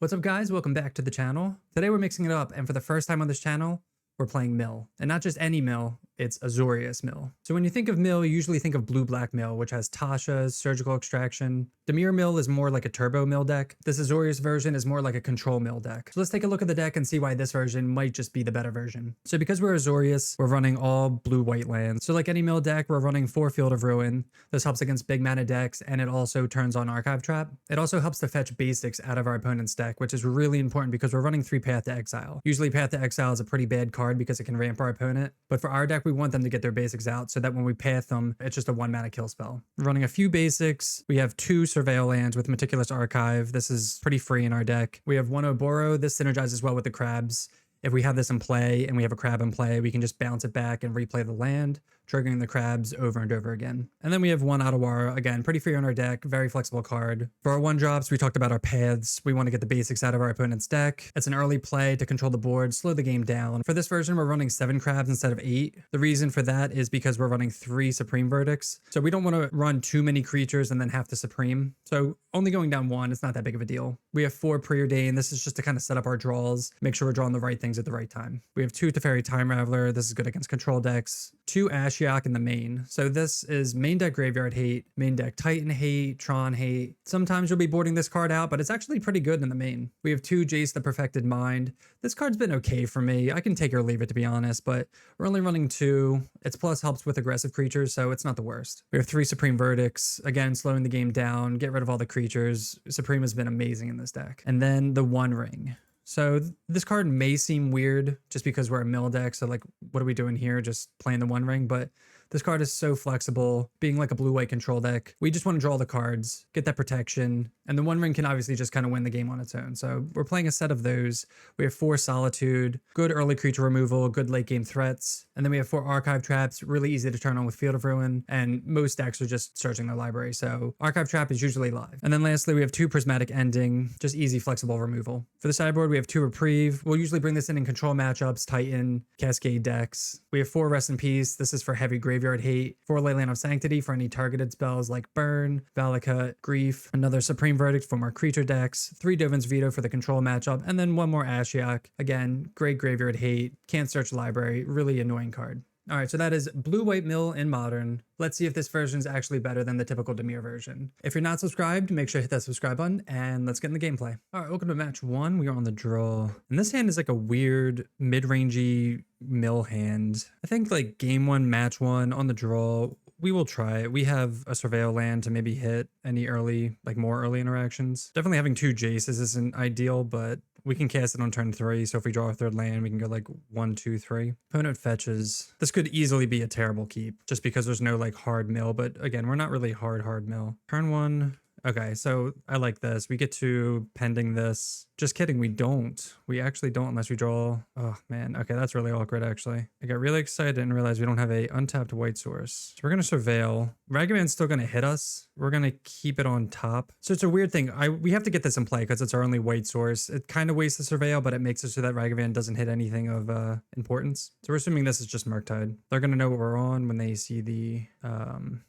What's up guys, welcome back to the channel. Today we're mixing it up, and for the first time on this channel, we're playing Mill. And not just any Mill, it's Azorius Mill. So when you think of Mill, you usually think of blue-black Mill, which has Tasha's, Surgical Extraction. Dimir Mill is more like a turbo Mill deck. This Azorius version is more like a control Mill deck. So let's take a look at the deck and see why this version might just be the better version. So because we're Azorius, we're running all blue-white lands. So like any Mill deck, we're running 4 Field of Ruin. This helps against big mana decks, and it also turns on Archive Trap. It also helps to fetch basics out of our opponent's deck, which is really important because we're running 3 Path to Exile. Usually Path to Exile is a pretty bad card because it can ramp our opponent, but for our deck, we want them to get their basics out so that when we path them, it's just a 1 mana kill spell. We're running a few basics. We have 2 Surveil lands with Meticulous Archive. This is pretty free in our deck. We have 1 Oboro. This synergizes well with the crabs. If we have this in play and we have a crab in play, we can just bounce it back and replay the land, triggering the crabs over and over again. And then we have 1 Otawara, again, pretty free on our deck, very flexible card. For our 1-drops, we talked about our paths. We want to get the basics out of our opponent's deck. It's an early play to control the board, slow the game down. For this version, we're running 7 crabs instead of 8. The reason for that is because we're running 3 Supreme Verdicts. So we don't want to run too many creatures and then have to Supreme. So only going down 1, it's not that big of a deal. We have 4 Preordain. This is just to kind of set up our draws, make sure we're drawing the right things at the right time. We have 2 Teferi Time Raveler. This is good against control decks. 2 Ashiok in the main. So this is main deck Graveyard Hate, main deck Titan Hate, Tron Hate. Sometimes you'll be boarding this card out, but it's actually pretty good in the main. We have 2 Jace the Perfected Mind. This card's been okay for me. I can take or leave it, to be honest, but we're only running 2. Its plus helps with aggressive creatures, so it's not the worst. We have 3 Supreme Verdicts. Again, slowing the game down, get rid of all the creatures. Supreme has been amazing in this deck. And then the One Ring. So this card may seem weird just because we're a Mill deck, so like, what are we doing here? Just playing the One Ring, but this card is so flexible, being like a blue-white control deck. We just want to draw the cards, get that protection, and the One Ring can obviously just kind of win the game on its own. So we're playing a set of those. We have 4 Solitude, good early creature removal, good late-game threats, and then we have 4 Archive Traps, really easy to turn on with Field of Ruin, and most decks are just searching their library, so Archive Trap is usually live. And then lastly, we have 2 Prismatic Ending, just easy, flexible removal. For the sideboard, we have 2 Reprieve. We'll usually bring this in control matchups, Titan, Cascade decks. We have 4 Rest in Peace. This is for heavy Graveyard Hate. 4 Leyland of Sanctity for any targeted spells like Burn, Valakut, Grief. Another Supreme Verdict for more creature decks. 3 Dovin's Veto for the control matchup. And then 1 more Ashiok. Again, great Graveyard Hate. Can't search library. Really annoying card. All right, so that is blue-white Mill in Modern. Let's see if this version is actually better than the typical Dimir version. If you're not subscribed, make sure to hit that subscribe button, and let's get in the gameplay. All right, welcome to match 1. We are on the draw. And this hand is like a weird mid-rangey Mill hand. I think like game 1, match 1 on the draw, we will try it. We have a Surveil land to maybe hit any early, like more early interactions. Definitely having 2 Jaces isn't ideal, but we can cast it on turn 3, so if we draw a 3rd land, we can go like 1, 2, 3. Opponent fetches. This could easily be a terrible keep, just because there's no like hard Mill, but again, we're not really hard Mill. Turn 1. Okay, so I like this. We get to pending this. Just kidding, we don't. We actually don't unless we draw. Oh man, okay, that's really awkward actually. I got really excited and realized we don't have a untapped white source. So we're gonna Surveil. Ragavan's still gonna hit us. We're gonna keep it on top. So it's a weird thing. We have to get this in play because it's our only white source. It kind of wastes the Surveil, but it makes it so that Ragavan doesn't hit anything of importance. So we're assuming this is just Murktide. They're gonna know what we're on when they see the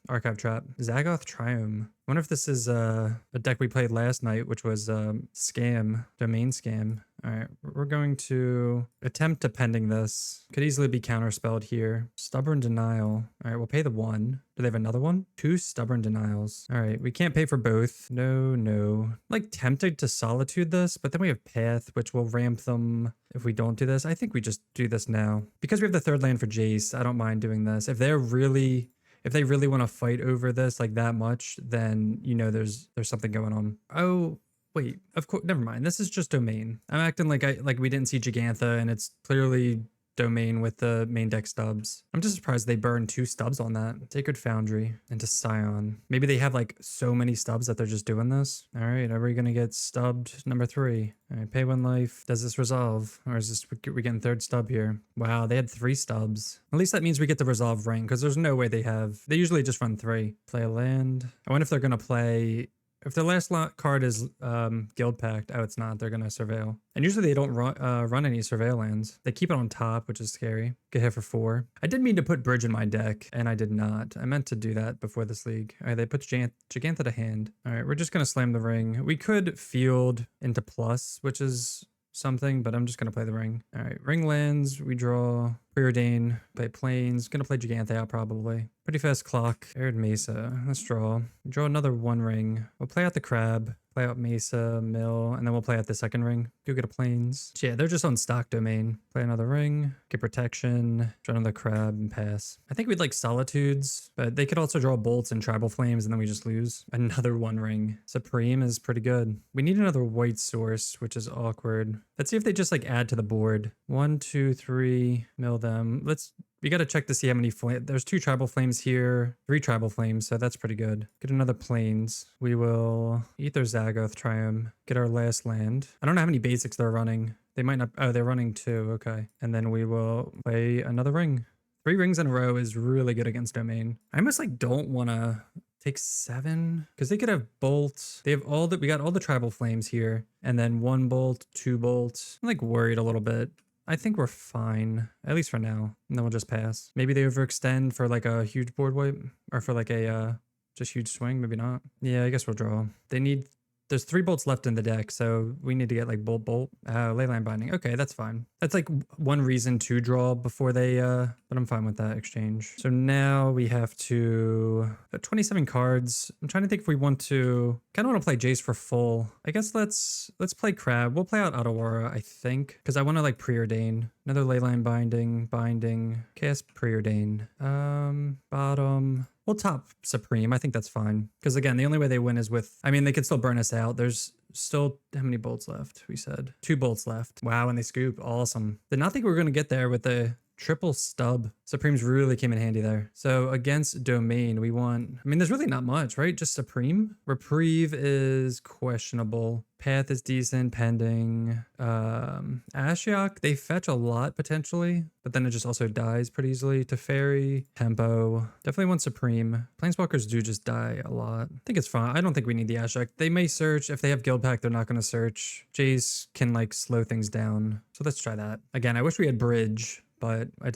Archive Trap. Zagoth Triumph. I wonder if this is a deck we played last night, which was Scam, Domain Scam. All right, we're going to attempt to pending this. Could easily be counterspelled here. Stubborn Denial. All right, we'll pay the 1. Do they have another one? 2 Stubborn Denials. All right, we can't pay for both. No. Like tempted to Solitude this, but then we have Path, which will ramp them if we don't do this. I think we just do this now. Because we have the 3rd land for Jace, I don't mind doing this. If they really want to fight over this like that much, then you know there's something going on. Oh, wait, of course, never mind. This is just Domain. I'm acting like we didn't see Gigantha, and it's clearly Domain with the main deck stubs. I'm just surprised they burned 2 stubs on that. Sacred Foundry into Scion. Maybe they have like so many stubs that they're just doing this. All right, are we gonna get stubbed number 3? All right, pay 1 life. Does this resolve? Or is this, we getting 3rd stub here? Wow, they had 3 stubs. At least that means we get the resolve ring, because there's no way they usually just run 3. Play a land. I wonder if they're gonna play if the last card is Guild Pact, oh, it's not. They're going to surveil. And usually they don't run any surveil lands. They keep it on top, which is scary. Get hit for 4. I did mean to put Bridge in my deck, and I did not. I meant to do that before this league. All right, they put Gigantha to hand. All right, we're just going to slam the ring. We could field into plus, which is something, but I'm just going to play the ring. All right, ring lands. We draw Preordain, play Plains. Going to play Gigantha out probably. Pretty fast clock. Arid Mesa. Let's draw. Draw another 1 ring. We'll play out the crab. Play out Mesa, Mill, and then we'll play out the second ring. Go get a Plains. So yeah, they're just on stock domain. Play another ring. Get protection. Draw another crab and pass. I think we'd like Solitudes, but they could also draw bolts and tribal flames, and then we just lose. Another 1 ring. Supreme is pretty good. We need another white source, which is awkward. Let's see if they just like add to the board. 1, 2, 3. Mill them. We got to check to see how many flames. There's 2 tribal flames here, 3 tribal flames, so that's pretty good. Get another Plains. We will eat their Zagoth, try them. Get our last land. I don't know how many basics they're running. They might not. Oh, they're running 2. Okay. And then we will play another ring. 3 rings in a row is really good against domain. I almost like don't want to take 7 because they could have bolts. They have all that. We got all the tribal flames here, and then 1 bolt, 2 bolts. I'm like worried a little bit. I think we're fine, at least for now. And then we'll just pass. Maybe they overextend for like a huge board wipe or for like a just huge swing. Maybe not. Yeah, I guess we'll draw. There's 3 bolts left in the deck, so we need to get like bolt. Leyline Binding. Okay, that's fine. That's like one reason to draw before they, but I'm fine with that exchange. So now we have to 27 cards. I'm trying to think if we want to, kind of want to play Jace for full. I guess let's play Crab. We'll play out Otawara, I think, because I want to like Preordain. Another Leyline Binding, cast Preordain. Bottom. We'll top Supreme. I think that's fine. Because again, the only way they win is with, I mean, they could still burn us out. There's still, how many bolts left? We said 2 bolts left. Wow, and they scoop. Awesome. Did not think we were going to get there with the triple stub. Supremes really came in handy there. So against domain, we want, I mean, there's really not much, right? Just Supreme. Reprieve is questionable. Path is decent, pending. Ashiok, they fetch a lot potentially, but then it just also dies pretty easily. Teferi, Tempo, definitely want Supreme. Planeswalkers do just die a lot. I think it's fine. I don't think we need the Ashiok. They may search. If they have Guild Pact, they're not going to search. Jace can like slow things down. So let's try that. Again, I wish we had Bridge, but I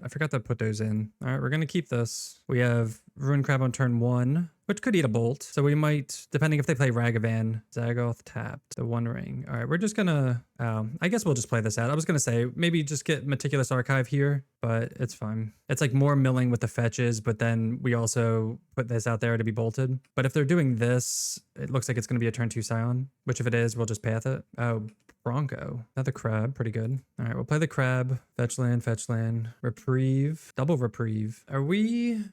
forgot to put those in. All right, we're going to keep this. We have Ruin Crab on turn 1, which could eat a bolt. So we might, depending if they play Ragavan, Zagoth tapped, the 1 ring. All right, we're just going to, I guess we'll just play this out. I was going to say, maybe just get Meticulous Archive here, but it's fine. It's like more milling with the fetches, but then we also put this out there to be bolted. But if they're doing this, it looks like it's going to be a turn 2 Scion, which if it is, we'll just path it. Oh, Bronco. Another crab. Pretty good. All right, we'll play the crab. Fetch land. Reprieve. Double reprieve. Are we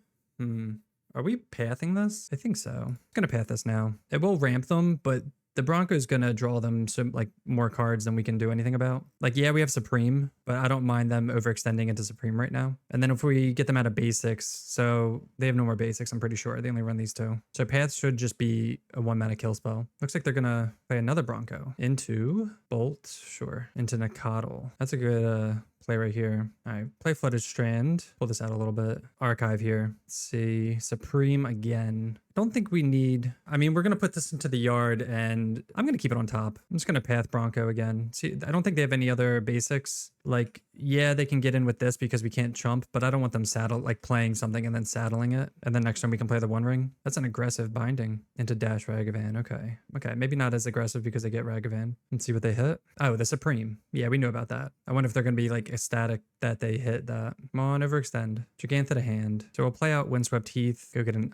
pathing this? I think so. I'm gonna path this now. It will ramp them, but the Bronco's gonna draw them some like more cards than we can do anything about. Like, yeah, we have Supreme, but I don't mind them overextending into Supreme right now. And then if we get them out of basics, so they have no more basics, I'm pretty sure. They only run these 2. So Path should just be a 1-mana kill spell. Looks like they're gonna play another Bronco. Into Bolt, sure. Into Nakatl. That's a good play right here. All right, play Flooded Strand. Pull this out a little bit. Archive here. Let's see. Supreme again. Don't think we need, I mean, we're going to put this into the yard and I'm going to keep it on top. I'm just going to path Bronco again. See, I don't think they have any other basics. Like, yeah, they can get in with this because we can't chump, but I don't want them like playing something and then saddling it. And then next turn we can play the 1 ring. That's an aggressive binding into Dash Ragavan. Okay. Okay. Maybe not as aggressive because they get Ragavan. Let's see what they hit. Oh, the Supreme. Yeah, we knew about that. I wonder if they're going to be like ecstatic that they hit that. Come on, overextend. Gigantha to hand. So we'll play out Windswept Heath. Go get a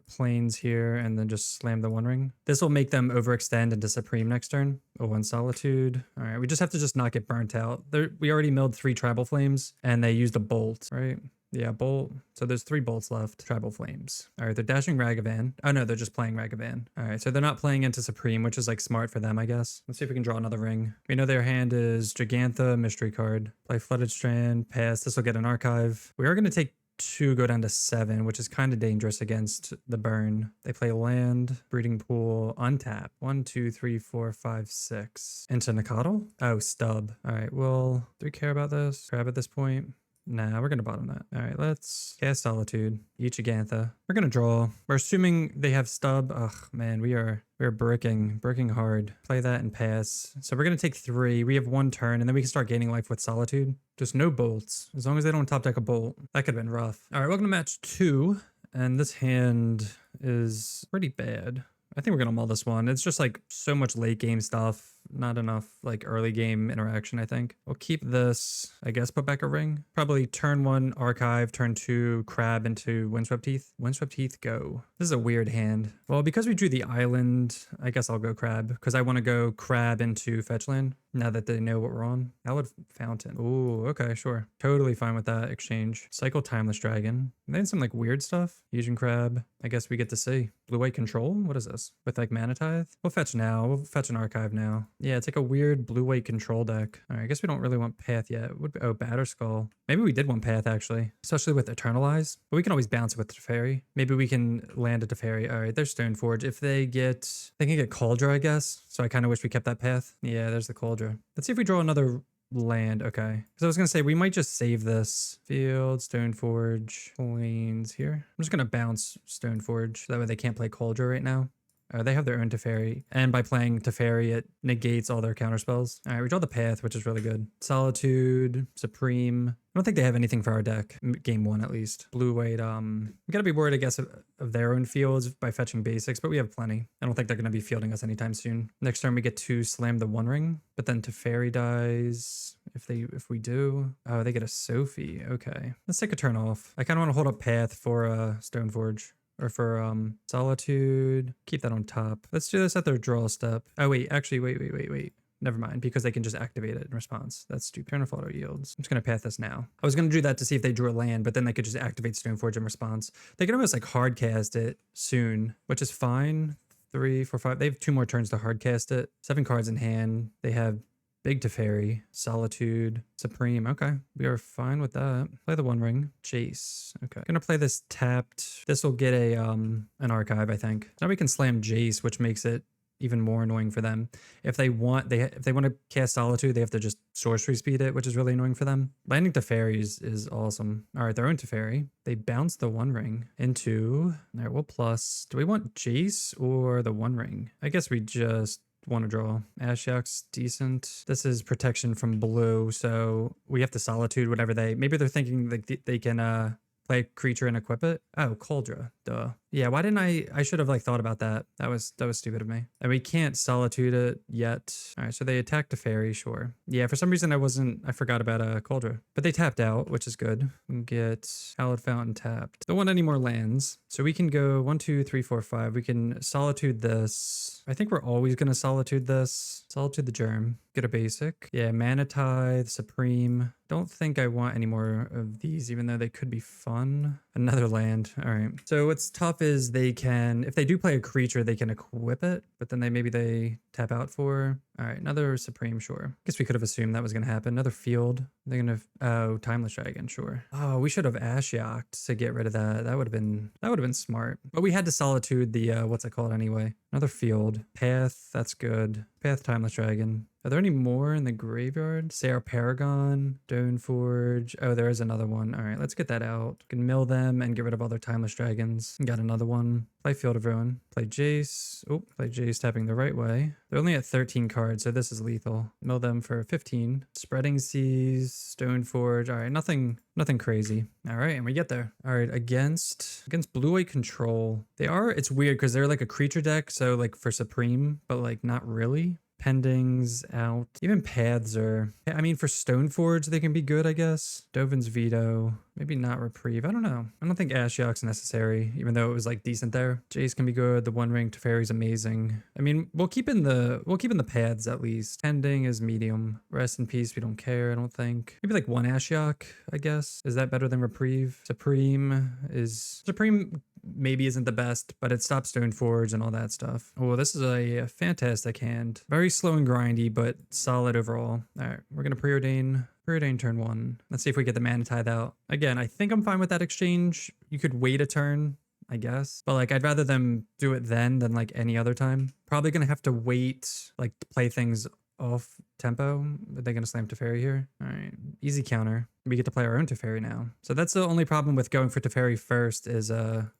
Plains here and then just slam the 1 ring. This will make them overextend into Supreme next turn. Oh, and Solitude. All right, we just have to just not get burnt out. We already milled 3 Tribal Flames and they used a bolt, right? Yeah, bolt. So there's 3 bolts left. Tribal Flames. All right, they're dashing Ragavan. Oh no, they're just playing Ragavan. All right, so they're not playing into Supreme, which is like smart for them, I guess. Let's see if we can draw another ring. We know their hand is Gigantha, Mystery card. Play Flooded Strand, pass. This will get an archive. We are going to take 2, go down to 7, which is kind of dangerous against the burn. They play land, breeding pool, untap. 1, 2, 3, 4, 5, 6. Into Nakatl? Oh, stub. All right, well, do we care about this? Crab at this point? Nah, we're gonna bottom that. All right, let's cast Solitude. Each Agantha. We're gonna draw. We're assuming they have stub. Ugh, man, we're bricking hard. Play that and pass. So we're gonna take 3. We have 1 turn, and then we can start gaining life with Solitude. Just no bolts. As long as they don't top deck a bolt. That could have been rough. All right, welcome to match 2. And this hand is pretty bad. I think we're gonna mull this one. It's just like so much late game stuff. Not enough like early game interaction, I think. We'll keep this, I guess, put back a ring. Probably turn 1 archive, turn 2 crab into Windswept Heath. Windswept Heath, go. This is a weird hand. Well, because we drew the island, I guess I'll go crab because I want to go crab into fetchland now that they know what we're on. Hallowed Fountain. Ooh, okay, sure. Totally fine with that exchange. Cycle Timeless Dragon. And then some like weird stuff. Fusion Crab. I guess we get to see. Blue-white control? What is this? With like Mana Tithe? We'll fetch now. We'll fetch an archive now. Yeah, it's like a weird blue-white control deck. All right, I guess we don't really want Path yet. Oh, Batterskull. Maybe we did want Path actually, especially with Eternalize. But we can always bounce it with Teferi. Maybe we can land a Teferi. All right, there's Stoneforge. If they can get Cauldron, I guess. So I kind of wish we kept that Path. Yeah, there's the Cauldron. Let's see if we draw another land. Okay, because I was gonna say we might just save this field. Stoneforge Plains here. I'm just gonna bounce Stoneforge, that way they can't play Cauldron right now. They have their own Teferi, and by playing Teferi, it negates all their counterspells. All right, we draw the Path, which is really good. Solitude, Supreme. I don't think they have anything for our deck, game 1 at least. Blue-white, we gotta be worried, I guess, of their own fields by fetching basics, but we have plenty. I don't think they're gonna be fielding us anytime soon. Next turn, we get to slam the One Ring, but then Teferi dies. If we do, oh, they get a Sophie. Okay, let's take a turn off. I kind of want to hold up Path for Stoneforge. Or for Solitude. Keep that on top. Let's do this at their draw step. Oh, wait. Actually, wait. Never mind, because they can just activate it in response. That's stupid. Turn off auto yields. I'm just going to path this now. I was going to do that to see if they drew a land, but then they could just activate Stoneforge in response. They can almost like hard cast it soon, which is fine. 3, 4, 5. They have 2 more turns to hard cast it. 7 cards in hand. They have Big Teferi, Solitude, Supreme. Okay, we are fine with that. Play the One Ring, Jace. Okay, gonna play this tapped. This will get an archive, I think. Now we can slam Jace, which makes it even more annoying for them. If they want to cast Solitude, they have to just sorcery speed it, which is really annoying for them. Landing Teferi is awesome. All right, their own Teferi. They bounce the One Ring into. All right, we'll plus. Do we want Jace or the One Ring? I guess we just want to draw. Ashiok's decent. This is protection from blue, so we have to Solitude whatever maybe they're thinking like they can play a creature and equip it. Oh, Cauldron. Duh. Yeah, why didn't I should have like thought about that. That was stupid of me. And we can't Solitude it yet. All right, so they attacked a fairy, sure. Yeah, for some reason I forgot about a Cauldron. But they tapped out, which is good. We can get Hallowed Fountain tapped. Don't want any more lands. So we can go 1, 2, 3, 4, 5. We can Solitude this. I think we're always gonna Solitude this. Solitude the Germ. Get a basic. Yeah, Mana Tithe, Supreme. Don't think I want any more of these, even though they could be fun. Another land. All right. So what's tough is they can, if they do play a creature, they can equip it, but then maybe they tap out for. All right, another Supreme, sure. Guess we could have assumed that was going to happen. Another field. They're going to, oh, Timeless Dragon, sure. Oh, we should have Ashioked to get rid of that. That would have been smart. But we had to Solitude the, what's it called anyway? Another field. Path, that's good. Path, Timeless Dragon. Are there any more in the graveyard? Sarah Paragon, Stoneforge. Oh, there is another one. All right, let's get that out. We can mill them and get rid of other Timeless Dragons. Got another one. Play Field of Ruin. Play Jace. Oh, play Jace tapping the right way. They're only at 13 cards, so this is lethal. Mill them for 15. Spreading Seas, Stoneforge. All right, nothing crazy. All right, and we get there. All right, against Blue-White Control. It's weird because they're like a creature deck, so like for Supreme, but like not really. Pendings out. Even Paths are, I mean, for Stoneforge, they can be good, I guess. Dovin's Veto. Maybe not Reprieve. I don't know. I don't think Ashiok's necessary, even though it was like decent there. Jace can be good. The One Ring Teferi's amazing. I mean, we'll keep in the Paths at least. Pending is medium. Rest in Peace, we don't care, I don't think. Maybe like one Ashiok, I guess. Is that better than Reprieve? Supreme maybe isn't the best, but it stops Stoneforge and all that stuff. Oh, this is a fantastic hand. Very slow and grindy, but solid overall. All right, we're gonna preordain turn 1. Let's see if we get the Mana Tithe out. Again, I think I'm fine with that exchange. You could wait a turn, I guess. But like, I'd rather them do it then than like any other time. Probably gonna have to wait, like play things off tempo. Are they going to slam Teferi here? All right, easy counter. We get to play our own Teferi now. So that's the only problem with going for Teferi first is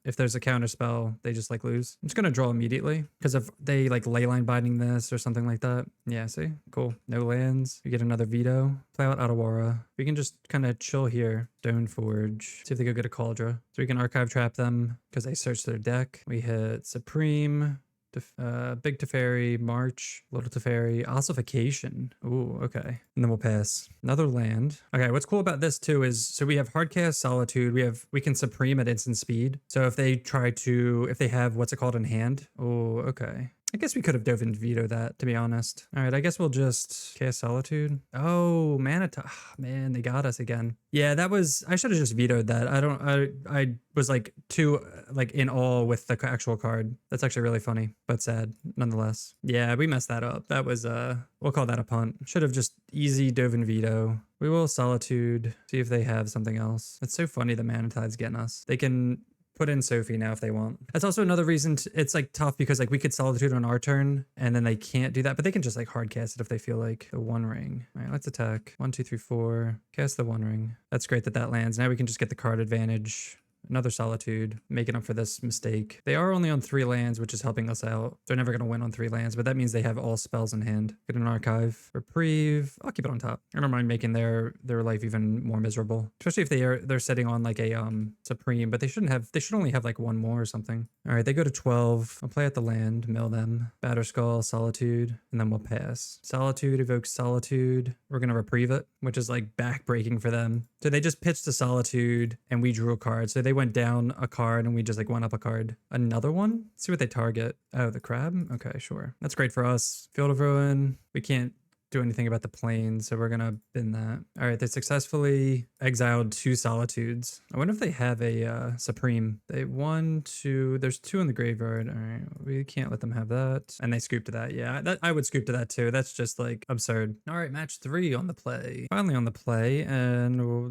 if there's a counter spell, they just like lose. I'm just going to draw immediately because if they like leyline binding this or something like that. Yeah, see? Cool. No lands. We get another veto. Play out Otawara. We can just kind of chill here. Stoneforge. See if they go get a Cauldra. So we can archive trap them because they search their deck. We hit Supreme. Big Teferi, March, Little Teferi, Ossification. Ooh, okay. And then we'll pass. Another land. Okay, what's cool about this too is, so we have Hardcast, Solitude, we can Supreme at instant speed. So if they if they have, what's it called in hand? Oh, okay. I guess we could have dove and veto that, to be honest. All right, I guess we'll just cast Solitude. Oh, Manita. Oh, man, they got us again. Yeah, that was, I should have just vetoed that. I was like too like in awe with the actual card. That's actually really funny, but sad nonetheless. Yeah, we messed that up. That was, we'll call that a punt. Should have just easy dove and veto. We will Solitude, see if they have something else. It's so funny that Manitide's getting us. They can put in Sophie now if they want. That's also another reason it's like tough because like we could Solitude on our turn and then they can't do that, but they can just like hard cast it if they feel like. The One Ring. All right, let's attack. 1, 2, 3, 4. Cast the One Ring. That's great that lands. Now we can just get the card advantage. Another Solitude, making up for this mistake. They are only on 3 lands, which is helping us out. They're never going to win on 3 lands, but that means they have all spells in hand. Get an Archive. Reprieve. I'll keep it on top. I don't mind making their life even more miserable. Especially if they're sitting on like a Supreme, but they should only have like 1 more or something. All right, they go to 12. I'll play at the land, mill them. Batterskull, Solitude, and then we'll pass. Solitude evokes Solitude. We're going to Reprieve it, which is like backbreaking for them. So they just pitched a Solitude and we drew a card. So they went down a card and we just like went up a card. Another one? Let's see what they target. Oh, the crab? Okay, sure. That's great for us. Field of Ruin. We can't do anything about the plane, so we're gonna bin that. All right, they successfully exiled 2 Solitudes. I wonder if they have a Supreme. They 1, 2, there's 2 in the graveyard. All right, we can't let them have that. And they scoop to that. Yeah, I would scoop to that too. That's just like absurd. All right, match 3 on the play. Finally on the play, and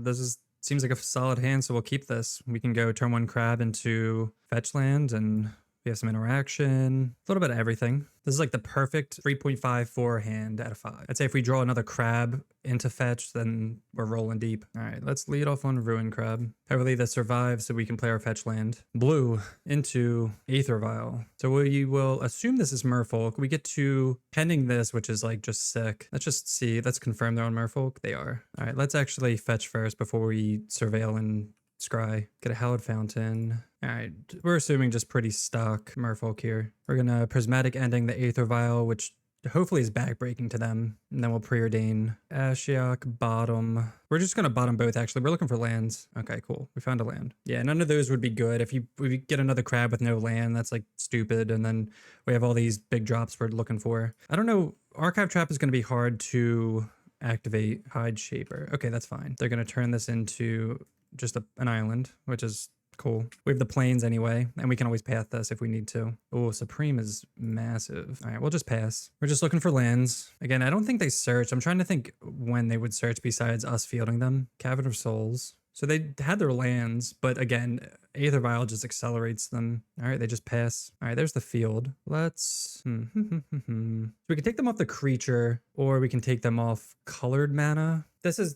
seems like a solid hand, so we'll keep this. We can go turn 1 crab into fetch land, and we have some interaction, a little bit of everything. This is like the perfect 3.54 hand out of 5. I'd say if we draw another crab into fetch, then we're rolling deep. All right, let's lead off on Ruin Crab. Hopefully this survives so we can play our fetch land. Blue into Aether Vial. So we will assume this is Merfolk. We get to pending this, which is like just sick. Let's just see. Let's confirm they're on Merfolk. They are. All right, let's actually fetch first before we surveil and scry. Get a Hallowed Fountain. All right, we're assuming just pretty stock Merfolk here. We're gonna Prismatic Ending the Aether Vial, which hopefully is backbreaking to them. And then we'll Preordain. Ashiok, bottom. We're just gonna bottom both actually. We're looking for lands. Okay, cool. We found a land. Yeah, none of those would be good. If we get another crab with no land, that's like stupid. And then we have all these big drops we're looking for. I don't know. Archive Trap is gonna be hard to activate. Hide Shaper. Okay, that's fine. They're gonna turn this into just an island, which is cool. We have the plains anyway, and we can always path this if we need to. Oh, Supreme is massive. All right, we'll just pass. We're just looking for lands. Again, I don't think they search. I'm trying to think when they would search besides us fielding them. Cavern of Souls. So they had their lands, but again, Aether Vial just accelerates them. All right, they just pass. All right, there's the field. Let's... So we can take them off the creature, or we can take them off colored mana.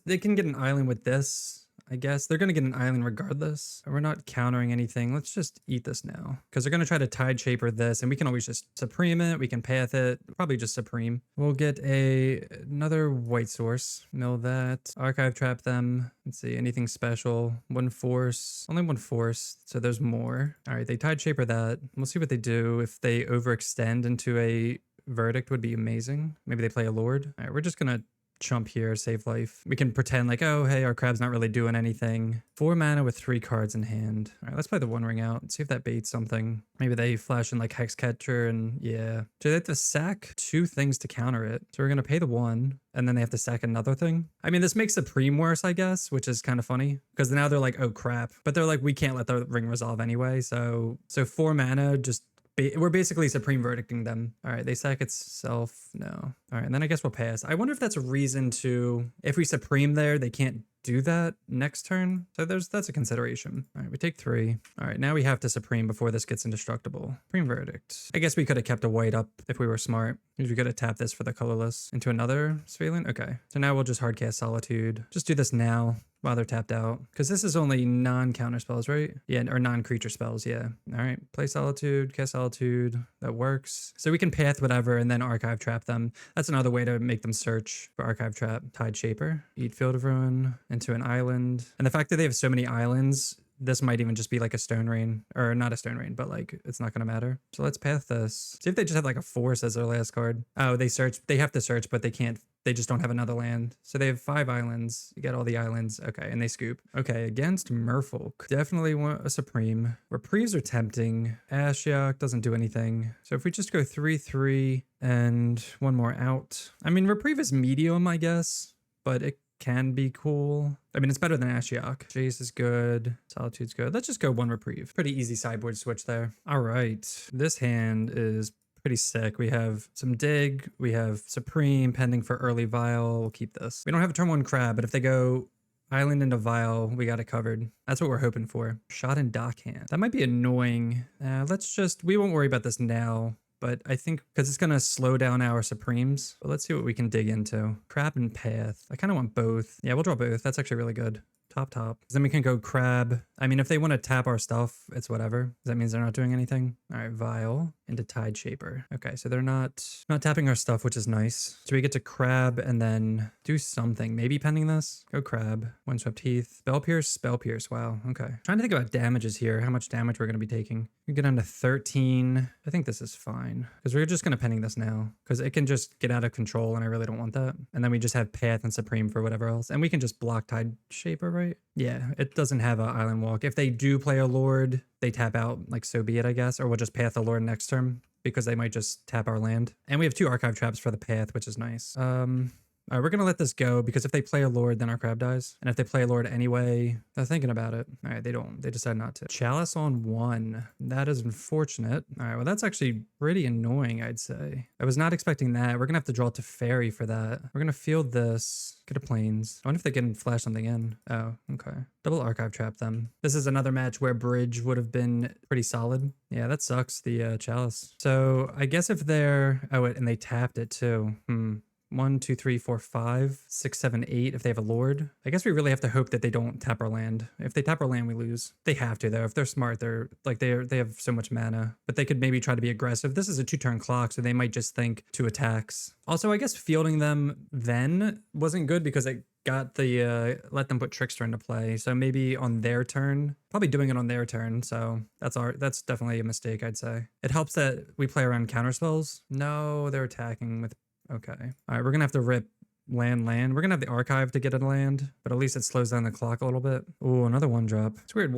They can get an island with this. I guess they're going to get an island regardless. We're not countering anything. Let's just eat this now. Because they're going to try to Tide Shaper this, and we can always just Supreme it. We can path it. Probably just Supreme. We'll get another white source. Mill that. Archive Trap them. Let's see. Anything special? 1 force. Only 1 force. So there's more. All right. They Tide Shaper that. We'll see what they do. If they overextend into a Verdict would be amazing. Maybe they play a Lord. All right. We're just going to chump here, save life. We can pretend like, oh, hey, our crab's not really doing anything. 4 mana with 3 cards in hand. All right, let's play the One Ring out and see if that baits something. Maybe they flash in like Hexcatcher and yeah. So they have to sack 2 things to counter it. So we're going to pay the 1 and then they have to sack another thing. I mean, this makes Supreme worse, I guess, which is kind of funny because now they're like, oh crap. But they're like, we can't let the ring resolve anyway. So 4 mana just we're basically Supreme Verdicting them. All right, they sack itself. No. All right, and then I guess we'll pass. I wonder if that's a reason to, if we Supreme there, they can't do that next turn. So that's a consideration. All right, we take 3. All right, now we have to Supreme before this gets indestructible. Supreme Verdict. I guess we could have kept a white up if we were smart. We could have tapped this for the colorless into another Surveillant. Okay, so now we'll just hardcast Solitude. Just do this now while they're tapped out, because this is only non-counter spells, right? Yeah, or non-creature spells, yeah. All right, play Solitude, cast Solitude, that works. So we can path whatever and then Archive Trap them. That's another way to make them search for Archive Trap. Tide Shaper, eat Field of Ruin into an island. And the fact that they have so many islands, this might even just be like a Stone Rain, or not a Stone Rain, but like it's not gonna matter. So let's path this. See if they just have like a Force as their last card. Oh, they have to search, but they can't. They just don't have another land. So they have 5 islands. You get all the islands. Okay, and they scoop. Okay, against Merfolk. Definitely want a Supreme. Reprieves are tempting. Ashiok doesn't do anything. So if we just go 3-3 and one more out. I mean, Reprieve is medium, I guess, but it can be cool. I mean, it's better than Ashiok. Jace is good. Solitude's good. Let's just go 1 Reprieve. Pretty easy sideboard switch there. All right. This hand is pretty sick. We have some Dig. We have Supreme pending for early Vial. We'll keep this. We don't have a turn 1 Crab, but if they go Island into Vial, we got it covered. That's what we're hoping for. Shot in Dockhand. That might be annoying. We won't worry about this now. But I think because it's going to slow down our Supremes. But let's see what we can dig into. Crab and Path. I kind of want both. Yeah, we'll draw both. That's actually really good. Top. Then we can go Crab. I mean, if they want to tap our stuff, it's whatever. That means they're not doing anything. All right, Vial into Tide Shaper. Okay, so they're not tapping our stuff, which is nice. So we get to Crab and then do something. Maybe pending this. Go Crab. Windswept Heath. Spell Pierce. Wow, okay. Trying to think about damages here. How much damage we're going to be taking. We get down to 13. I think this is fine. Because we're just going to pending this now. Because it can just get out of control and I really don't want that. And then we just have Path and Supreme for whatever else. And we can just block Tide Shaper, right? Yeah, it doesn't have an Island Walk. If they do play a Lord, they tap out, like so be it, I guess. Or we'll just Path the Lord next turn because they might just tap our land. And we have 2 Archive Traps for the Path, which is nice. All right, we're going to let this go because if they play a Lord, then our Crab dies. And if they play a Lord anyway, they're thinking about it. All right, they don't. They decide not to. Chalice on 1. That is unfortunate. All right, well, that's actually pretty annoying, I'd say. I was not expecting that. We're going to have to draw Teferi for that. We're going to field this. Get a Plains. I wonder if they can flash something in. Oh, okay. Double Archive Trap them. This is another match where Bridge would have been pretty solid. Yeah, that sucks, the Chalice. So I guess if they're... Oh, and they tapped it too. 1, 2, 3, 4, 5, 6, 7, 8 if they have a Lord. I guess we really have to hope that they don't tap our land. If they tap our land, we lose. They have to though. If they're smart, they're like they have so much mana. But they could maybe try to be aggressive. This is a 2-turn clock, so they might just think 2 attacks. Also, I guess fielding them then wasn't good because it got the let them put Trickster into play. So maybe on their turn, probably doing it on their turn. So that's definitely a mistake, I'd say. It helps that we play around counter spells. No, they're attacking with... Okay. All right, we're going to have to rip land. We're going to have the Archive to get a land, but at least it slows down the clock a little bit. Oh, another 1-drop. It's weird.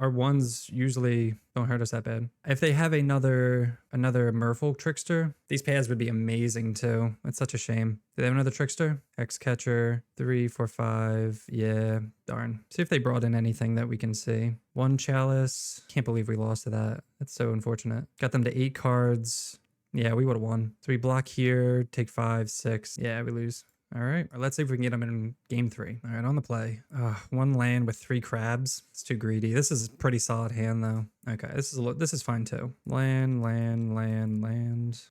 Our 1s usually don't hurt us that bad. If they have another Merfolk Trickster, these paths would be amazing too. It's such a shame. Do they have another Trickster? Hexcatcher, 3, 4, 5. Yeah, darn. See if they brought in anything that we can see. 1 Chalice. Can't believe we lost to that. That's so unfortunate. Got them to 8 cards. Yeah, we would have won. So we block here, take 5, 6. Yeah, we lose. All right. Let's see if we can get them in game 3. All right, on the play. 1 land with 3 crabs. It's too greedy. This is a pretty solid hand, though. Okay, this is fine, too. Land.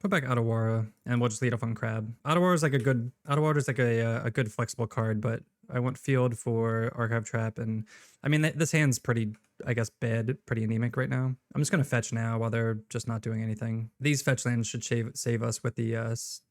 Put back Otawara, and we'll just lead off on crab. Otawara is like a good flexible card, but I want field for Archive Trap, and I mean, this hand's pretty, I guess, bad, pretty anemic right now. I'm just going to fetch now while they're just not doing anything. These fetch lands should save us with the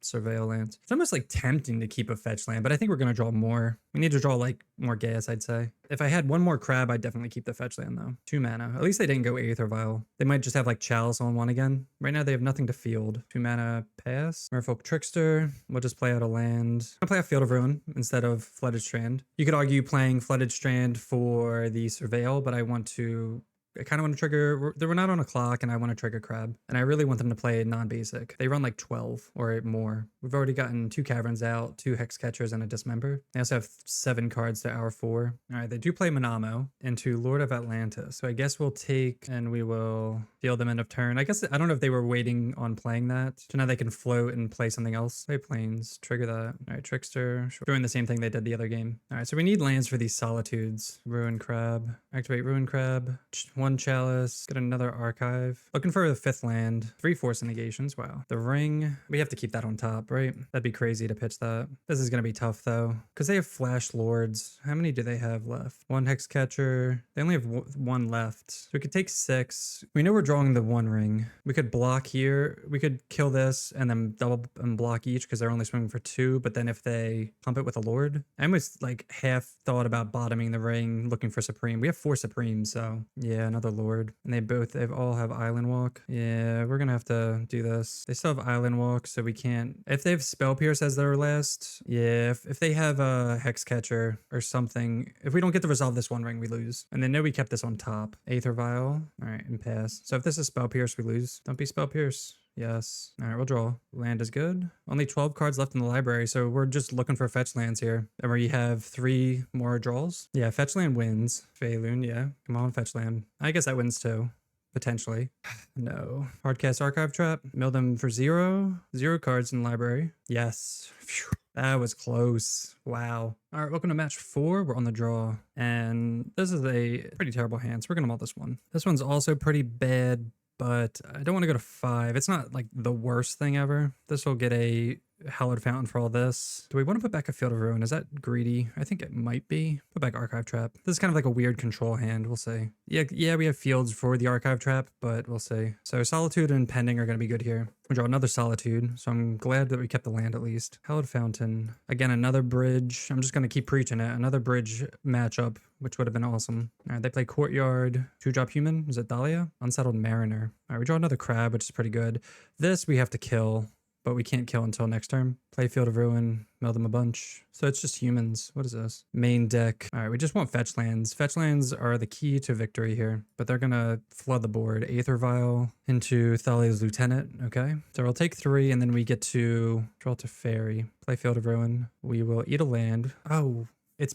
Surveil lands. It's almost like tempting to keep a fetch land, but I think we're going to draw more. We need to draw like more gas, I'd say. If I had 1 more crab, I'd definitely keep the fetch land though. 2 mana. At least they didn't go Aether Vial. They might just have like Chalice on 1 again. Right now they have nothing to field. 2 mana pass. Merfolk Trickster. We'll just play out a land. I'll play a Field of Ruin instead of Flooded Strand. You could argue playing Flooded Strand for the Surveil, but I kind of want to trigger... We're not on a clock, and I want to trigger crab. And I really want them to play non-basic. They run like 12 or more. We've already gotten 2 Caverns out, 2 Hexcatchers, and a Dismember. They also have 7 cards to our 4. All right, they do play Manamo into Lord of Atlantis. So I guess we'll take, and we will deal them end of turn. I guess I don't know if they were waiting on playing that. So now they can float and play something else. Play planes, trigger that. All right, Trickster. Sure. Doing the same thing they did the other game. All right, so we need lands for these Solitudes. Ruin Crab. Activate Ruin Crab. 1 Chalice. Get another Archive. Looking for the 5th land. 3 Force Negations. Wow. The Ring. We have to keep that on top, right? That'd be crazy to pitch that. This is going to be tough though, because they have Flash Lords. How many do they have left? 1 Hexcatcher. They only have 1 left. So we could take 6. We know we're drawing the 1 ring. We could block here. We could kill this and then double and block each because they're only swinging for 2. But then if they pump it with a Lord, I almost like half thought about bottoming the ring, looking for Supreme. We have 4 Supremes, so yeah, another Lord. And they all have Island Walk. Yeah, we're gonna have to do this. They still have Island Walk, so we can't. If they have Spell Pierce as their last, yeah, if they have a Hexcatcher or something, if we don't get to resolve this 1 ring, we lose. And then know we kept this on top. Aether Vial. All right, and pass. So if this is Spell Pierce, we lose. Don't be Spell Pierce. Yes. All right, we'll draw. Land is good. Only 12 cards left in the library, so we're just looking for fetch lands here. And we have 3 more draws. Yeah, fetch land wins. Feylune, yeah. Come on, fetch land. I guess that wins too. Potentially. No. Hardcast Archive Trap. Mill them for 0. 0 cards in the library. Yes. Phew. That was close. Wow. All right, welcome to match 4. We're on the draw. And this is a pretty terrible hand, so we're going to mull this one. This one's also pretty bad, but I don't want to go to 5. It's not like the worst thing ever. This will get a Hallowed Fountain for all this. Do we want to put back a Field of Ruin? Is that greedy? I think it might be. Put back Archive Trap. This is kind of like a weird control hand, we'll see. Yeah, we have fields for the Archive Trap, but we'll see. So Solitude and Pending are going to be good here. We draw another Solitude, so I'm glad that we kept the land at least. Hallowed Fountain. Again, another bridge. I'm just going to keep preaching it. Another bridge matchup, which would have been awesome. All right, they play Courtyard. 2-drop human. Is it Dahlia? Unsettled Mariner. All right, we draw another Crab, which is pretty good. This we have to kill, but we can't kill until next turn. Play Field of Ruin, mill them a bunch. So it's just humans. What is this? Main deck. All right, we just want fetch lands. Fetch lands are the key to victory here, but they're gonna flood the board. Aether Vial into Thalia's Lieutenant, okay? So we'll take 3, and then we get to draw Teferi. Play Field of Ruin. We will eat a land. Oh, it's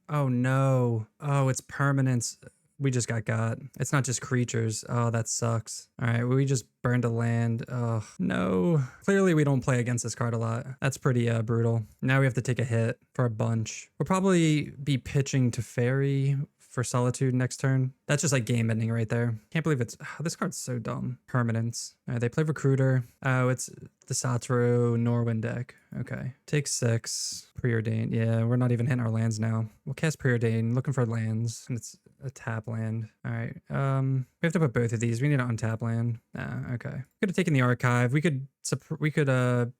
oh no. Oh, it's permanence. We just got. It's not just creatures. Oh, that sucks. All right, we just burned a land. Oh, no. Clearly, we don't play against this card a lot. That's pretty brutal. Now we have to take a hit for a bunch. We'll probably be pitching Teferi for Solitude next turn. That's just like game ending right there. Can't believe it's... Oh, this card's so dumb. Permanence. All right, they play Recruiter. Oh, it's the Satoru Norwin deck. Okay. Take 6. Preordained. Yeah, we're not even hitting our lands now. We'll cast Preordained, looking for lands, and it's a tap land. All right. We have to put both of these. We need to untap land. Okay. Could have taken the Archive. We could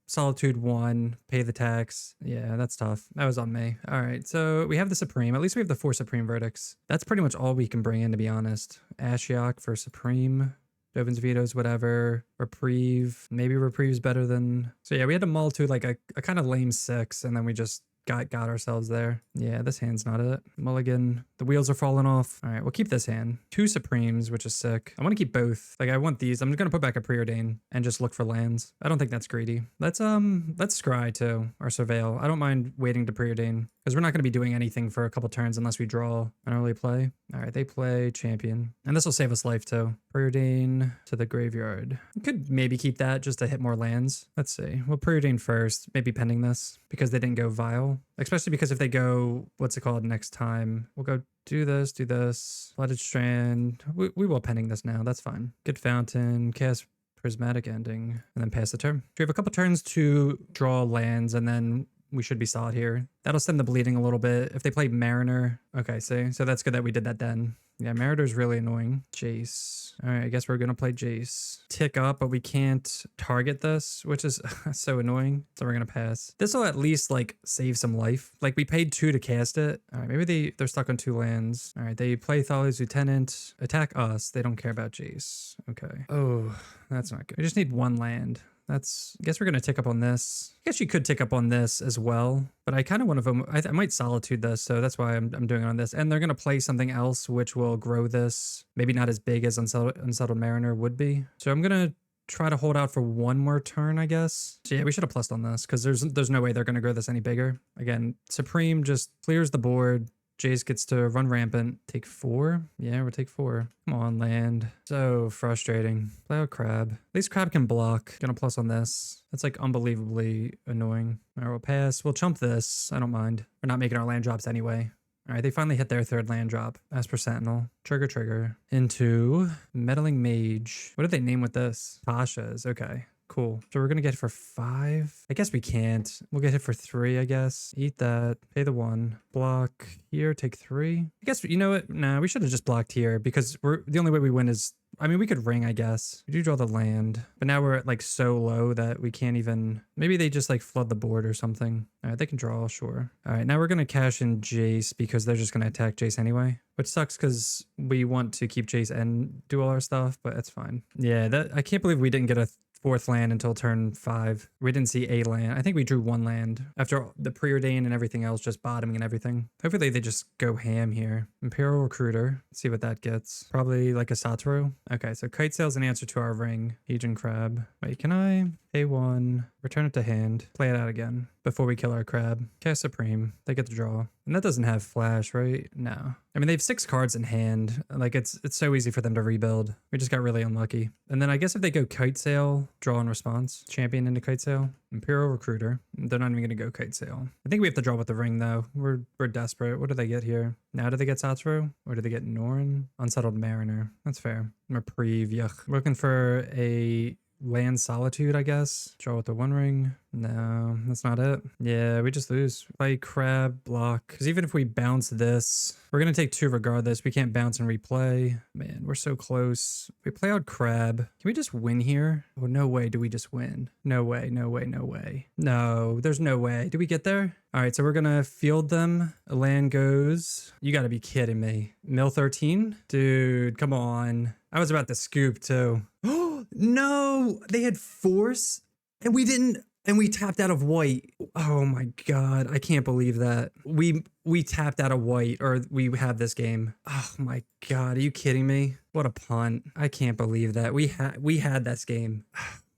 Solitude 1, pay the tax. Yeah, that's tough. That was on me. All right. So we have the Supreme. At least we have the 4 Supreme verdicts. That's pretty much all we can bring in, to be honest. Ashiok for Supreme. Dovin's Vetoes, whatever. Reprieve. Maybe Reprieve's better than... So yeah, we had to mull to like a kind of lame 6, and then we just got ourselves there. Yeah, this hand's not it. Mulligan. The wheels are falling off. All right, we'll keep this hand. 2 Supremes, which is sick. I want to keep both. Like, I want these. I'm just going to put back a Preordain and just look for lands. I don't think that's greedy. Let's scry too, or Surveil. I don't mind waiting to Preordain, because we're not going to be doing anything for a couple turns unless we draw an early play. All right, they play Champion. And this will save us life too. Preordain to the graveyard. We could maybe keep that just to hit more lands. Let's see. We'll Preordain first, maybe pending this, because they didn't go Vial. Especially because if they go, what's it called, next time, we'll go do this. Flooded Strand. We will pending this now. That's fine. Good Fountain. Cast Prismatic Ending. And then pass the turn. We have a couple turns to draw lands, and then we should be solid here. That'll stem the bleeding a little bit. If they play Mariner. Okay, so that's good that we did that then. Yeah, Mariner's really annoying. Jace. All right, I guess we're going to play Jace. Tick up, but we can't target this, which is so annoying. So we're going to pass. This will at least like save some life. Like we paid 2 to cast it. All right, maybe they're stuck on 2 lands. All right, they play Thalia's Lieutenant. Attack us. They don't care about Jace. Okay. Oh, that's not good. We just need 1 land. I guess we're going to tick up on this. I guess you could tick up on this as well, but I kind of want to, I might Solitude this, so that's why I'm doing it on this. And they're going to play something else, which will grow this. Maybe not as big as Unsettled Mariner would be. So I'm going to try to hold out for 1 more turn, I guess. So yeah, we should have plussed on this, because there's no way they're going to grow this any bigger. Again, Supreme just clears the board, Jace gets to run rampant. Take 4. Yeah, we'll take 4. Come on, land. So frustrating. Play out crab. At least crab can block. Gonna plus on this. That's like unbelievably annoying. All right, we'll pass. We'll chump this. I don't mind. We're not making our land drops anyway. All right, they finally hit their 3rd land drop. As per Sentinel. Trigger. Into Meddling Mage. What did they name with this? Tasha's. Okay. Cool. So we're going to get it for 5. I guess we can't. We'll get it for 3, I guess. Eat that. Pay the 1. Block here. Take 3. I guess, you know what? Nah, we should have just blocked here because the only way we win is... I mean, we could ring, I guess. We do draw the land. But now we're at like so low that we can't even... Maybe they just like flood the board or something. All right, they can draw, sure. All right, now we're going to cash in Jace because they're just going to attack Jace anyway. Which sucks because we want to keep Jace and do all our stuff, but it's fine. Yeah, I can't believe we didn't get a 4th land until turn 5. We didn't see a land. I think we drew 1 land after the preordain and everything else, just bottoming and everything. Hopefully they just go ham here. Imperial Recruiter. Let's see what that gets. Probably like a Satoru. Okay, so Kite Sail's an answer to our ring. Hedron Crab. Wait, can I? A1. Return it to hand. Play it out again before we kill our crab. Cast Supreme. They get the draw. And that doesn't have flash, right? No. I mean, they have 6 cards in hand. Like, it's so easy for them to rebuild. We just got really unlucky. And then I guess if they go Kite Sail, draw in response. Champion into Kite Sail. Imperial Recruiter. They're not even going to go Kite Sail. I think we have to draw with the ring, though. We're desperate. What do they get here? Now do they get Satoru? Or do they get Norn? Unsettled Mariner. That's fair. Reprieve. Yuck. Looking for a... land Solitude, I guess. Draw with the 1 ring. No, that's not it. Yeah, we just lose. Play crab, block. Because even if we bounce this, we're going to take 2 regardless. We can't bounce and replay. Man, we're so close. We play out crab. Can we just win here? Oh, no way do we just win. No way, no way, no way. No, there's no way. Do we get there? All right, so we're going to field them. A land goes. You got to be kidding me. Mill 13? Dude, come on. I was about to scoop too. Oh, no, they had force and we didn't. And we tapped out of white. Oh my God. I can't believe that. We tapped out of white, or we have this game. Oh my God. Are you kidding me? What a punt. I can't believe that. We had this game.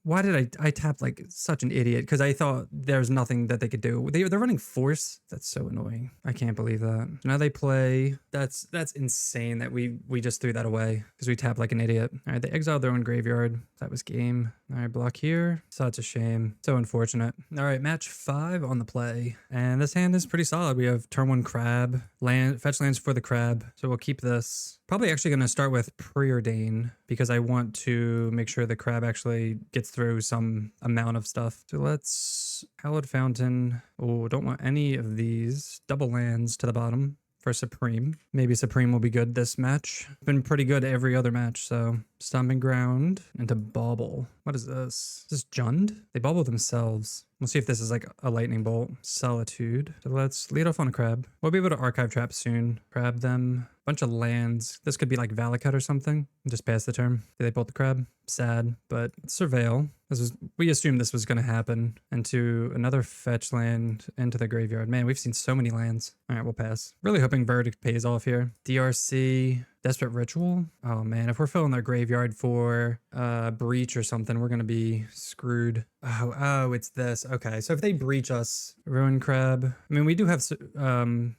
Why did I tapped like such an idiot? Because I thought there's nothing that they could do. They're running force. That's so annoying. I can't believe that. Now they play. That's insane that we just threw that away because we tapped like an idiot. All right, they exiled their own graveyard. That was game. All right, block here. Such a shame. So unfortunate. All right, match 5 on the play. And this hand is pretty solid. We have turn 1 crab, fetch lands for the crab. So we'll keep this. Probably actually going to start with preordain because I want to make sure the crab actually gets through some amount of stuff. So let's Hallowed Fountain. Oh, don't want any of these. Double lands to the bottom for Supreme. Maybe Supreme will be good this match. Been pretty good every other match, so Stomping Ground into Bauble. What is this? Is this Jund? They bubble themselves. We'll see if this is like a lightning bolt. Solitude. So let's lead off on a crab. We'll be able to archive trap soon. Grab them. Bunch of lands. This could be like Valakut or something. Just pass the turn. Did they bolt the crab? Sad, but Surveil. We assumed this was going to happen. Into another fetch land into the graveyard. Man, we've seen so many lands. All right, we'll pass. Really hoping Verdict pays off here. DRC. Desperate Ritual? Oh man, if we're filling their graveyard for Breach or something, we're gonna be screwed. Oh, it's this. Okay, so if they breach us, Ruin Crab. I mean, we do have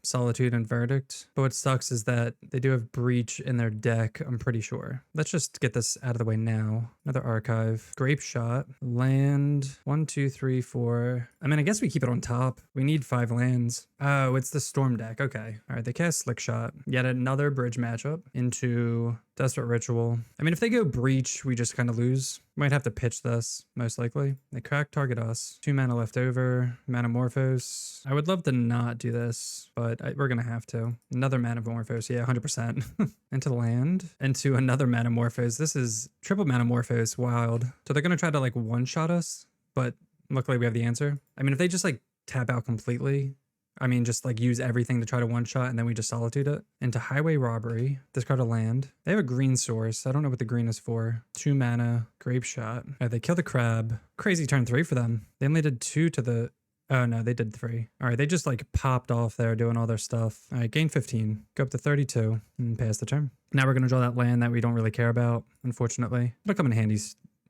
Solitude and Verdict, but what sucks is that they do have Breach in their deck, I'm pretty sure. Let's just get this out of the way now. Another archive. Grape Shot. Land. 1, 2, 3, 4. I mean, I guess we keep it on top. We need 5 lands. Oh, it's the Storm deck. Okay. All right, they cast Slick Shot. Yet another bridge matchup into Desperate Ritual. I mean, if they go Breach, we just kind of lose. Might have to pitch this, most likely. They crack target us. 2 mana left over. Manamorphose. I would love to not do this, but we're going to have to. Another Manamorphose. Yeah, 100%. Into land. Into another Manamorphose. This is triple Manamorphose. Wild. So they're going to try to like one-shot us, but luckily we have the answer. I mean, if they just like tap out completely, I mean, just like use everything to try to one-shot and then we just Solitude it. Into Highway Robbery. Discard a land. They have a green source. I don't know what the green is for. 2 mana. Grape Shot. They kill the crab. Crazy turn 3 for them. They only did 2 to the... Oh no, they did 3. All right, they just like popped off there doing all their stuff. All right, gain 15. Go up to 32 and pass the turn. Now we're going to draw that land that we don't really care about, unfortunately. It'll come in handy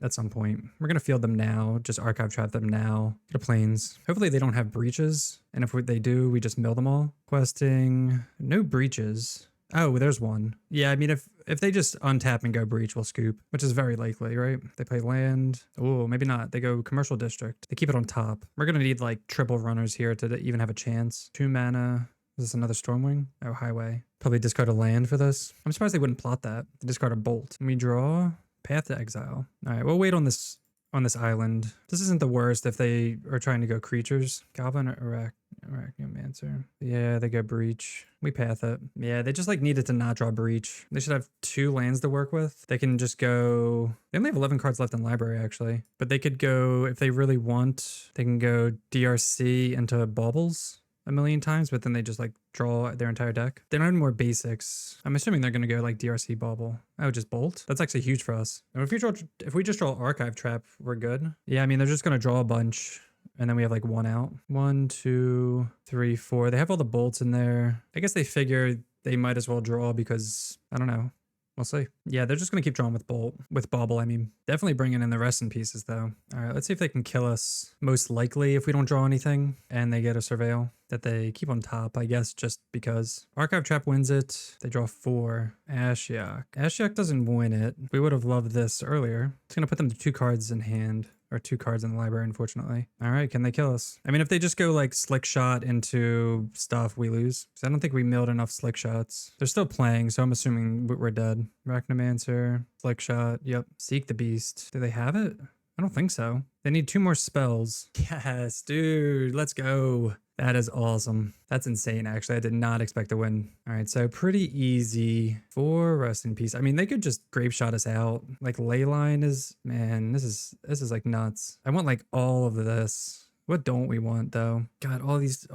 at some point. We're going to field them now, just archive trap them now. Get a plains. Hopefully they don't have breaches. And if they do, we just mill them all. Questing, no breaches. Oh, there's one. Yeah, I mean, if they just untap and go breach, we'll scoop, which is very likely, right? They play land. Oh, maybe not. They go commercial district. They keep it on top. We're going to need like triple runners here to even have a chance. 2 mana. Is this another Stormwing? Oh, Highway. Probably discard a land for this. I'm surprised they wouldn't plot that. They discard a Bolt. And we draw Path to Exile. All right, we'll wait on this island. This isn't the worst if they are trying to go creatures. Goblin or Arachnomancer. Yeah, they go breach. We path it. Yeah, they just like needed to not draw breach. They should have 2 lands to work with. They can just go... They only have 11 cards left in library, actually. But they could go, if they really want, they can go DRC into Baubles a million times, but then they just like draw their entire deck. They don't have more basics. I'm assuming they're going to go like DRC Bauble. Oh, just Bolt? That's actually huge for us. And if we just draw Archive Trap, we're good. Yeah, I mean, they're just going to draw a bunch. And then we have like 1 out. 1, 2, 3, 4. They have all the bolts in there. I guess they figure they might as well draw because, I don't know. We'll see. Yeah, they're just going to keep drawing with Bolt. With Bauble, I mean. Definitely bringing in the rest in pieces, though. All right, let's see if they can kill us. Most likely, if we don't draw anything and they get a Surveil, that they keep on top, I guess, just because. Archive Trap wins it. They draw 4. Ashiok. Ashiok doesn't win it. We would have loved this earlier. It's going to put them to 2 cards in hand. Or 2 cards in the library, unfortunately. All right, can they kill us? I mean, if they just go like Slick Shot into stuff, we lose. So I don't think we milled enough Slick Shots. They're still playing, so I'm assuming we're dead. Arachnomancer, Slick Shot, yep. Seek the Beast. Do they have it? I don't think so. They need 2 more spells. Yes, dude, let's go. That is awesome. That's insane, actually. I did not expect to win. All right, so pretty easy. 4 rest in peace. I mean, they could just Grave Shot us out. Like, Leyline is... Man, this is like nuts. I want, like, all of this. What don't we want, though? God, all these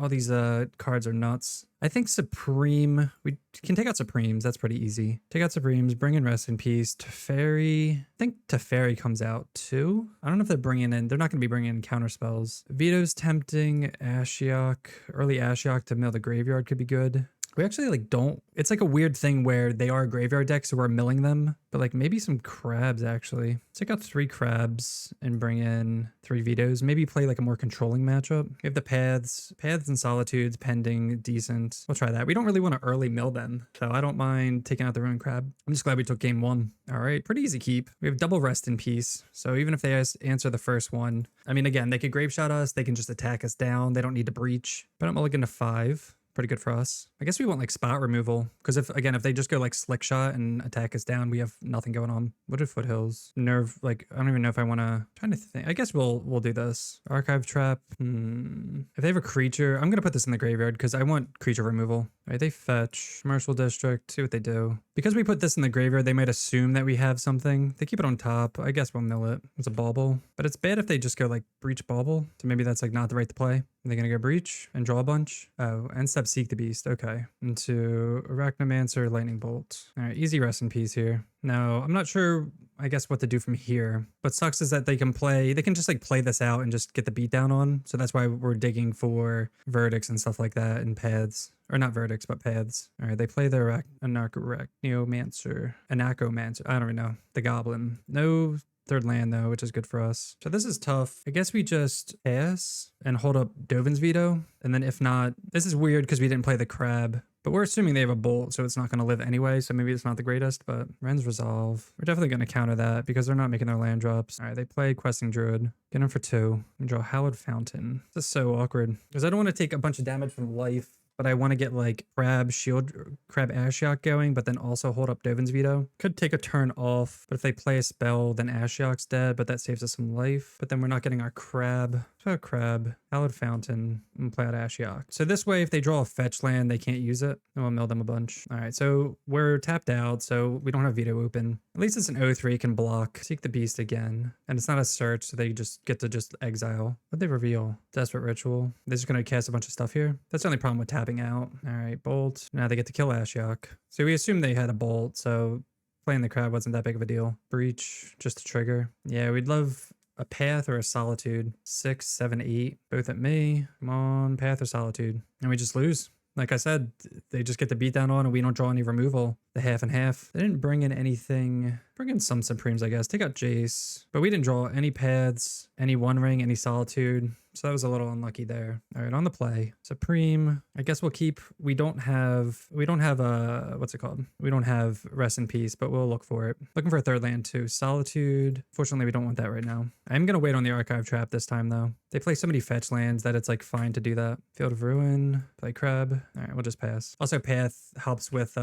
cards are nuts. I think Supreme... We can take out Supremes. That's pretty easy. Take out Supremes. Bring in Rest in Peace. Teferi... I think Teferi comes out, too. I don't know if they're bringing in... They're not going to be bringing in counter spells. Veto's tempting. Ashiok. Early Ashiok to mill the graveyard could be good. We actually like don't, it's like a weird thing where they are graveyard decks, so we're milling them, but like maybe some crabs actually. Take out 3 crabs and bring in 3 vetoes. Maybe play like a more controlling matchup. We have the paths and solitudes pending decent. We'll try that. We don't really want to early mill them, so I don't mind taking out the ruin crab. I'm just glad we took game 1. All right, pretty easy keep. We have double rest in peace, so even if they answer the first one, I mean, again, they could grave shot us, they can just attack us down, they don't need to breach, but I'm mulligan to 5. Pretty good for us. I guess we want like spot removal because if they just go like Slick Shot and attack us down, we have nothing going on. What are Foothills? Nerve, like I don't even know if I want to. Trying to think. I guess we'll do this. Archive Trap. If they have a creature, I'm gonna put this in the graveyard because I want creature removal. All right, they fetch Commercial District. See what they do. Because we put this in the graveyard, they might assume that we have something. They keep it on top. I guess we'll mill it. It's a bauble, but it's bad if they just go like breach bauble. So maybe that's like not the right to play. Are they gonna go breach and draw a bunch? Oh, end step Seek the Beast. Okay. Into Arachnomancer, Lightning Bolt. All right, easy rest in peace here. Now, I'm not sure, I guess, what to do from here. What sucks is that they can just like play this out and just get the beat down on. So that's why we're digging for verdicts and stuff like that and paths. Or not verdicts, but paths. All right, they play the Anarchomancer. I don't even know. The Goblin. No 3rd land though, which is good for us. So this is tough. I guess we just pass and hold up Dovin's Veto. And then if not, this is weird because we didn't play the crab. But we're assuming they have a bolt, so it's not going to live anyway, so maybe it's not the greatest, but Ren's Resolve. We're definitely going to counter that because they're not making their land drops. All right, they play Questing Druid. Get him for 2. And draw Hallowed Fountain. This is so awkward because I don't want to take a bunch of damage from life, but I want to get like Crab Ashiok going, but then also hold up Dovin's Veto. Could take a turn off, but if they play a spell, then Ashiok's dead, but that saves us some life. But then we're not getting our crab. So crab, Hallowed Fountain, and play out Ashiok. So this way, if they draw a fetch land, they can't use it. And we'll mill them a bunch. All right, so we're tapped out, so we don't have Veto open. At least it's an 0-3, can block. Seek the Beast again. And it's not a search, so they just get to just exile. What'd they reveal? Desperate Ritual. They're just gonna cast a bunch of stuff here. That's the only problem with tapping out. All right, Bolt. Now they get to kill Ashiok. So we assume they had a Bolt, so playing the crab wasn't that big of a deal. Breach, just a trigger. Yeah, we'd love a path or a solitude. 6, 7, 8, both at me. Come on, path or solitude. And we just lose. Like I said, they just get the beat down on and we don't draw any removal. The half and half. They didn't bring in anything Bring in some Supremes, I guess. Take out Jace. But we didn't draw any paths, any One Ring, any Solitude. So that was a little unlucky there. All right, on the play. Supreme. I guess we'll keep, we don't have what's it called? We don't have Rest in Peace, but we'll look for it. Looking for a third land too. Solitude. Fortunately, we don't want that right now. I'm going to wait on the Archive Trap this time though. They play so many fetch lands that it's like fine to do that. Field of Ruin. Play Crab. All right, we'll just pass. Also, Path helps with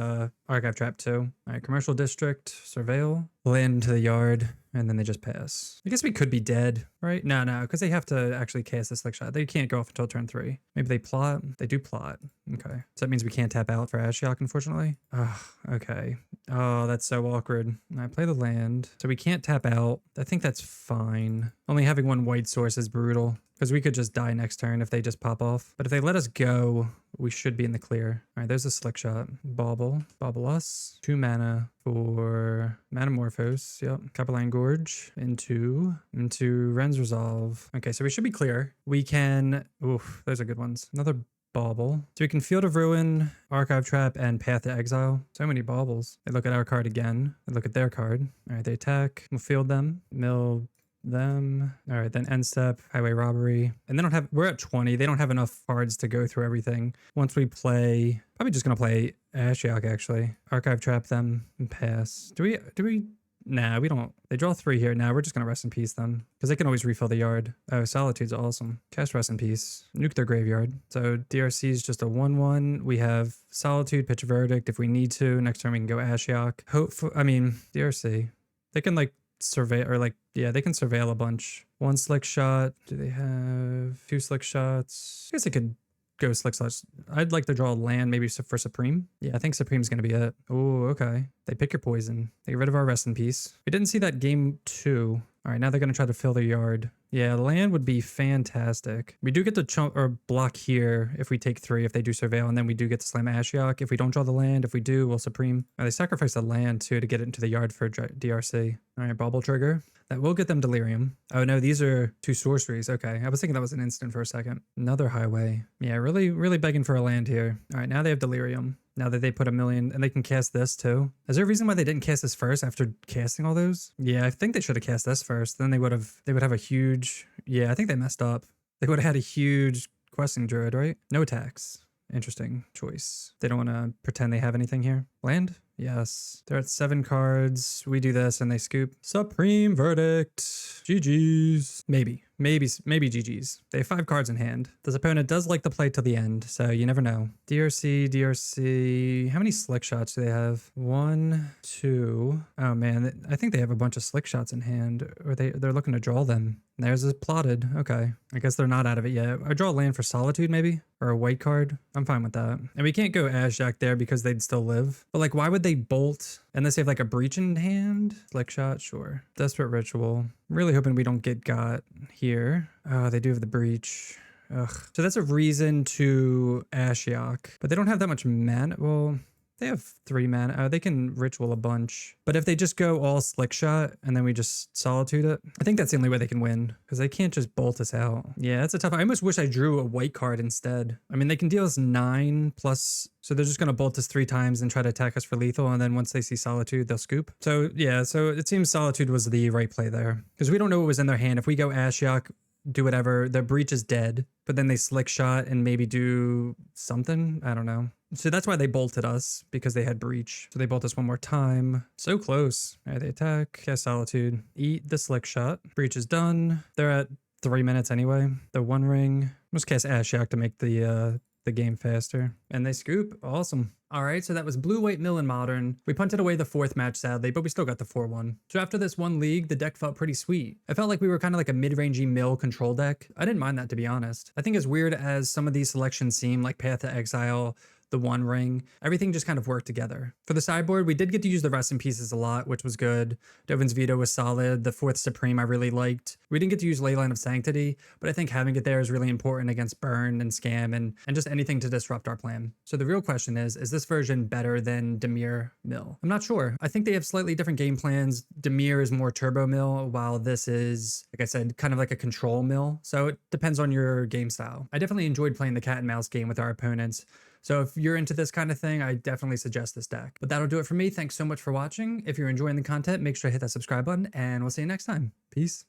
Archive Trap too. All right, Commercial District. Surveil. Land into the yard. And then they just pass. I guess we could be dead, right? No, because they have to actually cast a Slick Shot. They can't go off until turn 3. Maybe they plot. They do plot. Okay. So that means we can't tap out for Ashiok, unfortunately. Oh, okay. Oh, that's so awkward. I play the land. So we can't tap out. I think that's fine. Only having one white source is brutal. Because we could just die next turn if they just pop off. But if they let us go, we should be in the clear. All right, there's a Slick Shot. Bauble. Bauble us. 2 mana for Manamorphose. Yep. Capelline Gorge into Ren's Resolve. Okay, so we should be clear. We can... Oof, those are good ones. Another Bauble. So we can Field of Ruin, Archive Trap, and Path to Exile. So many baubles. They look at our card again. They look at their card. All right, they attack. We'll field them. Mill them. All right, then end step, highway robbery. And they don't have, we're at 20. They don't have enough cards to go through everything. Once we play, probably just gonna play Ashiok actually. Archive Trap them and pass. Do we? Nah, we don't. They draw 3 here. Now we're just gonna Rest in Peace them because they can always refill the yard. Oh, Solitude's awesome. Cast Rest in Peace. Nuke their graveyard. So DRC is just a 1/1. We have Solitude, Pitch Verdict if we need to. Next turn we can go Ashiok. DRC. They can like survey or like, yeah, they can surveil a bunch. 1 Slick Shot. Do they have 2 Slick Shots? I guess they could go Slick Shots. I'd like to draw a land maybe for Supreme. Yeah, I think Supreme's going to be it. Oh, okay. They pick your poison. They get rid of our Rest in Peace. We didn't see that game 2. All right, now they're going to try to fill their yard. Yeah, land would be fantastic. We do get to chump or block here if we take 3, if they do surveil, and then we do get to slam Ashiok. If we don't draw the land, if we do, we'll Supreme. Oh, they sacrifice the land too to get it into the yard for DRC. All right, Bauble Trigger. That will get them Delirium. Oh no, these are 2 sorceries. Okay, I was thinking that was an instant for a second. Another highway. Yeah, really begging for a land here. All right, now they have Delirium. Now that they put 1 million, and they can cast this too. Is there a reason why they didn't cast this first after casting all those? Yeah, I think they should have cast this first. Then they would have a huge, yeah, I think they messed up. They would have had a huge questing druid, right? No attacks. Interesting choice. They don't want to pretend they have anything here. Land? Yes. They're at 7 cards. We do this and they scoop. Supreme Verdict. GG's. Maybe GG's. They have 5 cards in hand. This opponent does like to play till the end, so you never know. DRC. How many Slick Shots do they have? 1, 2. Oh man, I think they have a bunch of Slick Shots in hand, or they're looking to draw them. There's a plotted. Okay. I guess they're not out of it yet. I draw a land for Solitude maybe, or a white card. I'm fine with that. And we can't go Ashiok there because they'd still live. But like, why would they bolt unless they have like a breach in hand? Slick Shot, sure. Desperate Ritual. Really hoping we don't get got here. Oh, they do have the breach. Ugh. So that's a reason to Ashiok. But they don't have that much mana. Well, they have 3 mana. They can Ritual a bunch. But if they just go all Slick Shot and then we just Solitude it, I think that's the only way they can win. Because they can't just bolt us out. Yeah, that's a tough. I almost wish I drew a white card instead. I mean, they can deal us 9 plus... So they're just going to bolt us 3 times and try to attack us for lethal. And then once they see Solitude, they'll scoop. So yeah, so it seems Solitude was the right play there. Because we don't know what was in their hand. If we go Ashiok, do whatever, the breach is dead. But then they Slick Shot and maybe do something. I don't know. So that's why they bolted us, because they had breach. So they bolt us 1 more time. So close. All right, they attack, cast Solitude, eat the Slick Shot. Breach is done. They're at 3 minutes anyway. The 1 ring. Let's cast Ashiok to make the game faster. And they scoop. Awesome. All right, so that was Blue White Mill in Modern. We punted away the 4th match, sadly, but we still got the 4-1. So after this 1 league, the deck felt pretty sweet. I felt like we were kind of like a mid-rangey Mill control deck. I didn't mind that, to be honest. I think as weird as some of these selections seem, like Path to Exile, the 1 ring, everything just kind of worked together. For the sideboard, we did get to use the Rest in Pieces a lot, which was good. Dovin's Veto was solid. The 4th Supreme I really liked. We didn't get to use Leyline of Sanctity, but I think having it there is really important against burn and scam and just anything to disrupt our plan. So the real question is this version better than Dimir Mill? I'm not sure. I think they have slightly different game plans. Dimir is more Turbo Mill, while this is, like I said, kind of like a control mill. So it depends on your game style. I definitely enjoyed playing the cat and mouse game with our opponents. So if you're into this kind of thing, I definitely suggest this deck. But that'll do it for me. Thanks so much for watching. If you're enjoying the content, make sure to hit that subscribe button, and we'll see you next time. Peace.